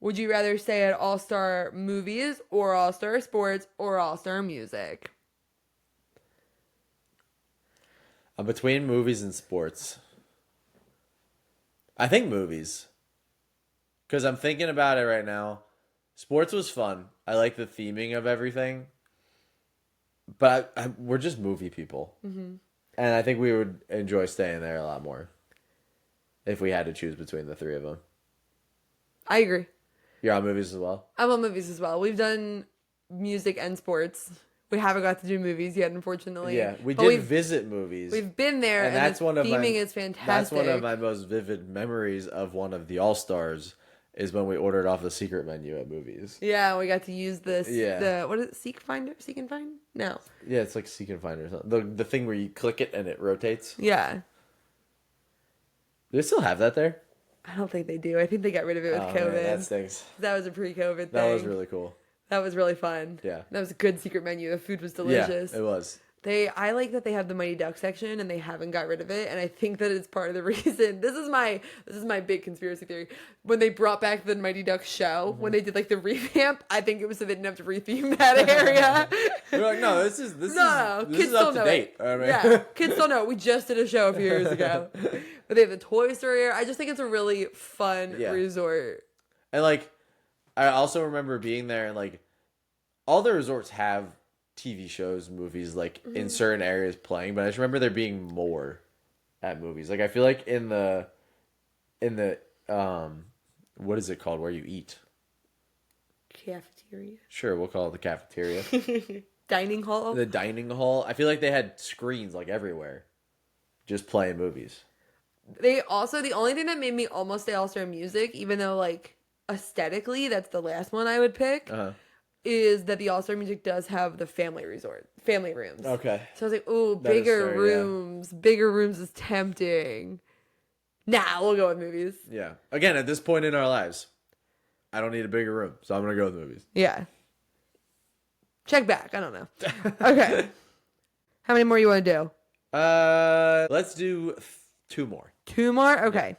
S2: Would you rather stay at All-Star Movies or All-Star Sports or All-Star Music?
S1: I'm between movies and sports. I think movies. Because I'm thinking about it right now. Sports was fun. I like the theming of everything. But we're just movie people. Mm-hmm. And I think we would enjoy staying there a lot more. If we had to choose between the three of them.
S2: I agree.
S1: You're on movies as well?
S2: I'm on movies as well. We've done music and sports. We haven't got to do movies yet, unfortunately.
S1: Yeah, we did visit movies.
S2: We've been there, and
S1: that's
S2: the
S1: one of
S2: theming is fantastic.
S1: That's one of my most vivid memories of one of the All-Stars is when we ordered off the secret menu at movies.
S2: Yeah, we got to use this.
S1: Yeah.
S2: What is it? Seek and Find? No.
S1: Yeah, it's like Seek and Find or something. The thing where you click it and it rotates.
S2: Yeah.
S1: Do they still have that there?
S2: I don't think they do. I think they got rid of it with COVID.
S1: Man, that stinks.
S2: That was a pre-COVID thing.
S1: That was really cool.
S2: That was really fun.
S1: Yeah.
S2: That was a good secret menu. The food was delicious.
S1: Yeah, it was.
S2: I like that they have the Mighty Duck section and they haven't got rid of it, and I think that it's part of the reason. This is my big conspiracy theory. When they brought back the Mighty Duck show, when they did like the revamp, I think it was so they didn't have to retheme that area.
S1: You're like, no, this is
S2: kids
S1: up
S2: still
S1: to
S2: know
S1: date.
S2: It. I mean. Yeah, kids still know it. We just did a show a few years ago. But they have the Toy Story area. I just think it's a really fun resort.
S1: And like, I also remember being there and like, all the resorts have TV shows, movies, like in certain areas playing, but I just remember there being more at movies. Like I feel like in the what is it called where you eat?
S2: Cafeteria.
S1: Sure, we'll call it the cafeteria.
S2: Dining hall.
S1: The dining hall. I feel like they had screens like everywhere, just playing movies.
S2: They also, the only thing that made me almost say All-Star Music, even though like aesthetically that's the last one I would pick. Is that the All-Star Music does have the family rooms.
S1: Okay.
S2: So I was like, ooh, bigger rooms. Yeah. Bigger rooms is tempting. Nah, we'll go with movies.
S1: Yeah. Again, at this point in our lives, I don't need a bigger room, so I'm going to go with movies.
S2: Yeah. Check back. I don't know. Okay. How many more you want to do?
S1: Let's do 2 more.
S2: 2 more? Okay.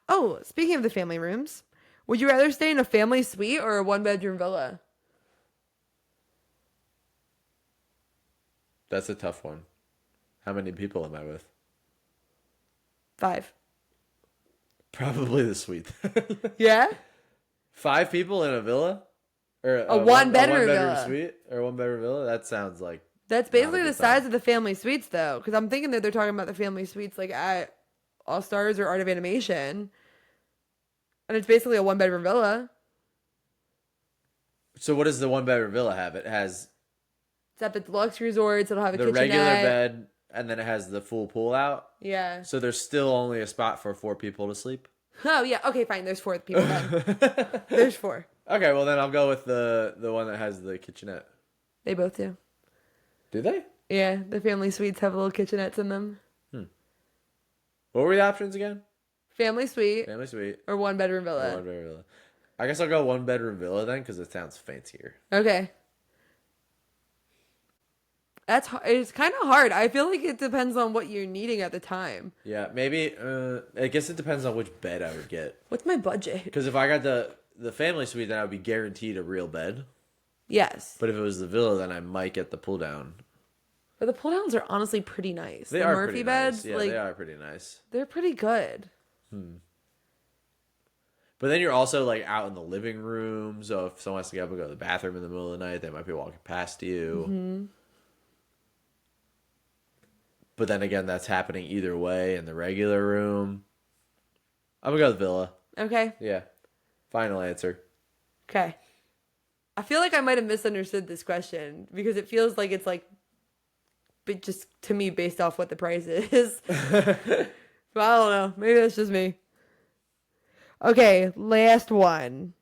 S2: Oh, speaking of the family rooms, would you rather stay in a family suite or a 1-bedroom villa?
S1: That's a tough one. How many people am I with?
S2: 5.
S1: Probably the suite.
S2: Yeah?
S1: 5 people in a villa? Or
S2: a one-bedroom villa.
S1: Suite? Or a 1-bedroom villa? That sounds like...
S2: That's basically the size of the family suites, though. Because I'm thinking that they're talking about the family suites like at All-Stars or Art of Animation. And it's basically a 1-bedroom villa.
S1: So what does the 1-bedroom villa have? It has...
S2: It's at the deluxe resorts. It'll have a kitchenette.
S1: The regular bed, and then it has the full pull out.
S2: Yeah.
S1: So there's still only a spot for 4 people to sleep?
S2: Oh, yeah. Okay, fine. There's 4 people then. There's 4.
S1: Okay, well then I'll go with the one that has the kitchenette.
S2: They both do.
S1: Do they?
S2: Yeah, the family suites have little kitchenettes in them.
S1: What were the options again?
S2: Family suite.
S1: Family suite.
S2: Or 1-bedroom villa.
S1: 1-bedroom villa. I guess I'll go 1-bedroom villa then, because it sounds fancier.
S2: Okay. It's kind of hard. I feel like it depends on what you're needing at the time.
S1: Yeah, maybe. I guess it depends on which bed I would get.
S2: What's my budget?
S1: Because if I got the family suite, then I would be guaranteed a real bed.
S2: Yes.
S1: But if it was the villa, then I might get the pull down.
S2: But the pull downs are honestly pretty nice.
S1: They
S2: the
S1: are
S2: Murphy
S1: pretty
S2: beds,
S1: nice. Yeah,
S2: like,
S1: they are pretty nice.
S2: They're pretty good.
S1: But then you're also like out in the living room, so if someone has to get up and go to the bathroom in the middle of the night, they might be walking past you. Mm-hmm. But then again, that's happening either way in the regular room. I'm gonna go with villa.
S2: Okay.
S1: Yeah. Final answer.
S2: Okay. I feel like I might have misunderstood this question because it feels like it's like, but just to me based off what the price is. But I don't know. Maybe that's just me. Okay, last one.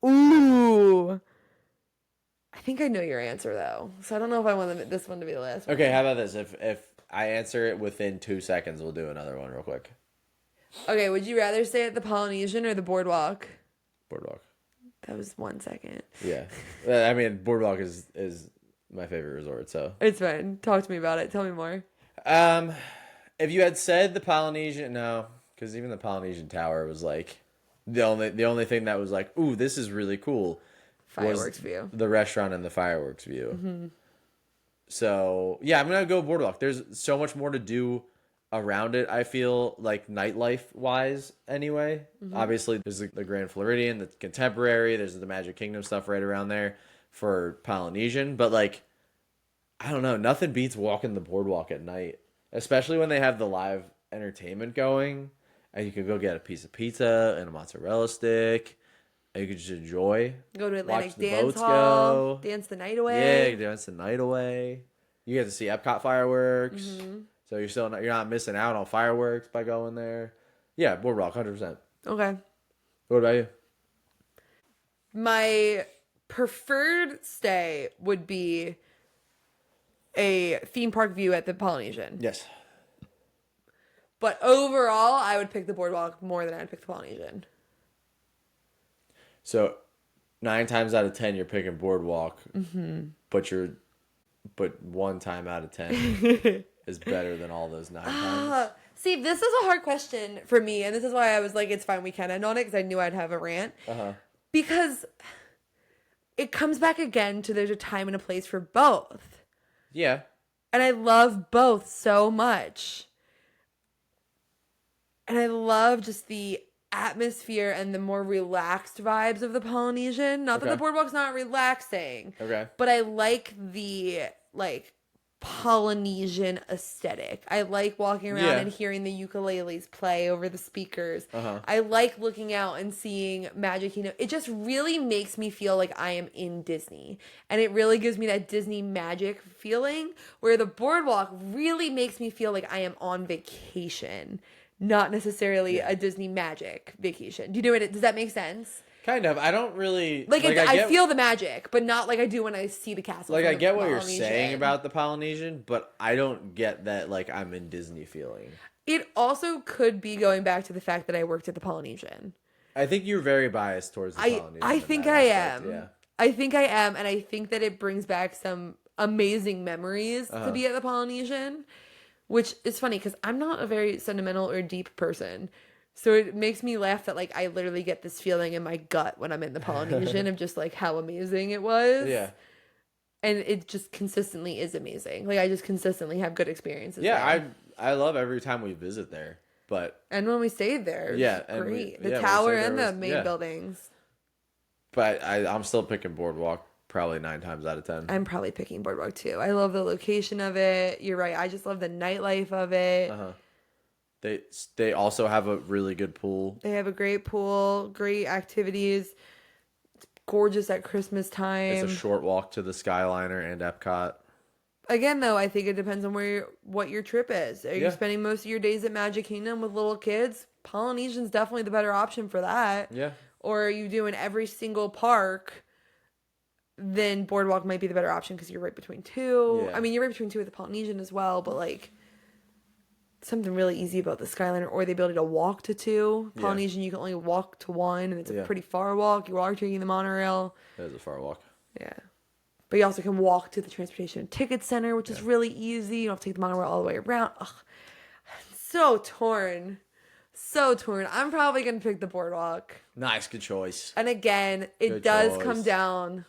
S2: Ooh. I think I know your answer though, so I don't know if I want this one to be the last one.
S1: Okay, how about this? If I answer it within 2 seconds, we'll do another one real quick.
S2: Okay, would you rather stay at the Polynesian or the Boardwalk?
S1: Boardwalk.
S2: That was 1 second.
S1: Yeah. I mean, Boardwalk is my favorite resort, so.
S2: It's fine. Talk to me about it. Tell me more.
S1: If you had said the Polynesian, no, because even the Polynesian Tower was like the only thing that was like, ooh, this is really cool.
S2: Fireworks view.
S1: The restaurant and the fireworks view. Mm-hmm. So yeah, I'm gonna go Boardwalk. There's so much more to do around it. I feel like nightlife wise, anyway. Mm-hmm. Obviously, there's the Grand Floridian, the Contemporary. There's the Magic Kingdom stuff right around there for Polynesian, but like, I don't know, nothing beats walking the Boardwalk at night, especially when they have the live entertainment going, and you can go get a piece of pizza and a mozzarella stick. You could just enjoy.
S2: Go to Atlantic
S1: watch the
S2: Dance
S1: boats
S2: Hall.
S1: go.
S2: Dance the night away.
S1: Yeah, you dance the night away. You get to see Epcot fireworks. Mm-hmm. So you're not missing out on fireworks by going there. Yeah, Boardwalk, 100%.
S2: Okay.
S1: What about you?
S2: My preferred stay would be a theme park view at the Polynesian.
S1: Yes.
S2: But overall, I would pick the Boardwalk more than I'd pick the Polynesian.
S1: So 9 times out of 10, you're picking Boardwalk, mm-hmm. but 1 time out of 10 is better than all those 9 times.
S2: See, this is a hard question for me, and this is why I was like, it's fine, we can end on it, because I knew I'd have a rant. Uh-huh. Because it comes back again to there's a time and a place for both.
S1: Yeah.
S2: And I love both so much. And I love just the atmosphere and the more relaxed vibes of the Polynesian. Not that the Boardwalk's not relaxing.
S1: Okay.
S2: But I like the Polynesian aesthetic. I like walking around and hearing the ukuleles play over the speakers. Uh-huh. I like looking out and seeing Magic Kingdom. It just really makes me feel like I am in Disney. And it really gives me that Disney magic feeling, where the Boardwalk really makes me feel like I am on vacation. Not necessarily a Disney magic vacation. Do you know what does that make sense?
S1: Kind of. I don't really
S2: I feel the magic, but not like I do when I see the castle.
S1: Like I get what you're saying about the Polynesian, but I don't get that like I'm in Disney feeling.
S2: It also could be going back to the fact that I worked at the Polynesian.
S1: I think you're very biased towards the Polynesian.
S2: I think I am. Yeah. I think I am, and I think that it brings back some amazing memories to be at the Polynesian. Which is funny because I'm not a very sentimental or deep person. So it makes me laugh that like I literally get this feeling in my gut when I'm in the Polynesian of just like how amazing it was.
S1: Yeah.
S2: And it just consistently is amazing. Like I just consistently have good experiences.
S1: Yeah,
S2: there.
S1: I love every time we visit there.
S2: And when we stayed there, it was great. The tower and the main buildings.
S1: But I'm still picking Boardwalk. Probably 9 times out of 10.
S2: I'm probably picking Boardwalk too. I love the location of it. You're right. I just love the nightlife of it.
S1: They also have a really good pool.
S2: They have a great pool, great activities. It's gorgeous at Christmas time.
S1: It's a short walk to the Skyliner and Epcot.
S2: Again, though, I think it depends on what your trip is. Are you spending most of your days at Magic Kingdom with little kids? Polynesian's definitely the better option for that.
S1: Yeah. Or
S2: are you doing every single park? Then Boardwalk might be the better option because you're right between two. Yeah. I mean, you're right between two with the Polynesian as well, but like something really easy about the Skyliner or the ability to walk to two. Polynesian, you can only walk to one, and it's a pretty far walk. You are taking the monorail.
S1: That is a far walk.
S2: Yeah. But you also can walk to the Transportation and Ticket Center, which is really easy. You don't have to take the monorail all the way around. Ugh. So torn. So torn. I'm probably going to pick the Boardwalk.
S1: Nice. Good choice.
S2: And again, it does come down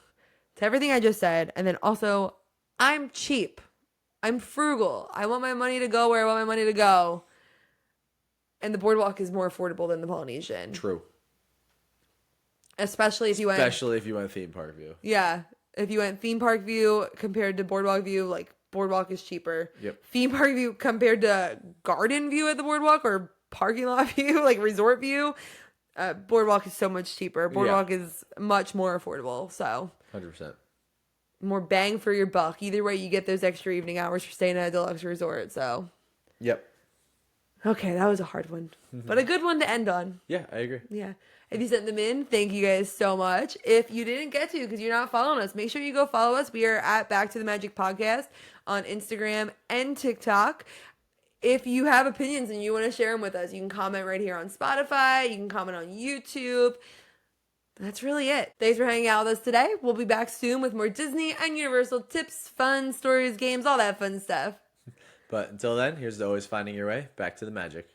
S2: to everything I just said. And then also, I'm cheap. I'm frugal. I want my money to go where I want my money to go. And the Boardwalk is more affordable than the Polynesian.
S1: True.
S2: Especially if you went
S1: theme park view.
S2: Yeah. If you went theme park view compared to Boardwalk view, like Boardwalk is cheaper.
S1: Yep.
S2: Theme park view compared to garden view at the Boardwalk or parking lot view, like resort view, Boardwalk is so much cheaper. Boardwalk is much more affordable. So
S1: 100%.
S2: More bang for your buck. Either way, you get those extra evening hours for staying at a deluxe resort. So.
S1: Yep.
S2: Okay, that was a hard one, but a good one to end on.
S1: Yeah, I agree.
S2: Yeah. If you sent them in, thank you guys so much. If you didn't get to because you're not following us, make sure you go follow us. We are at Back to the Magic Podcast on Instagram and TikTok. If you have opinions and you want to share them with us, you can comment right here on Spotify. You can comment on YouTube. That's really it. Thanks for hanging out with us today. We'll be back soon with more Disney and Universal tips, fun, stories, games, all that fun stuff.
S1: But until then, here's to always finding your way back to the magic.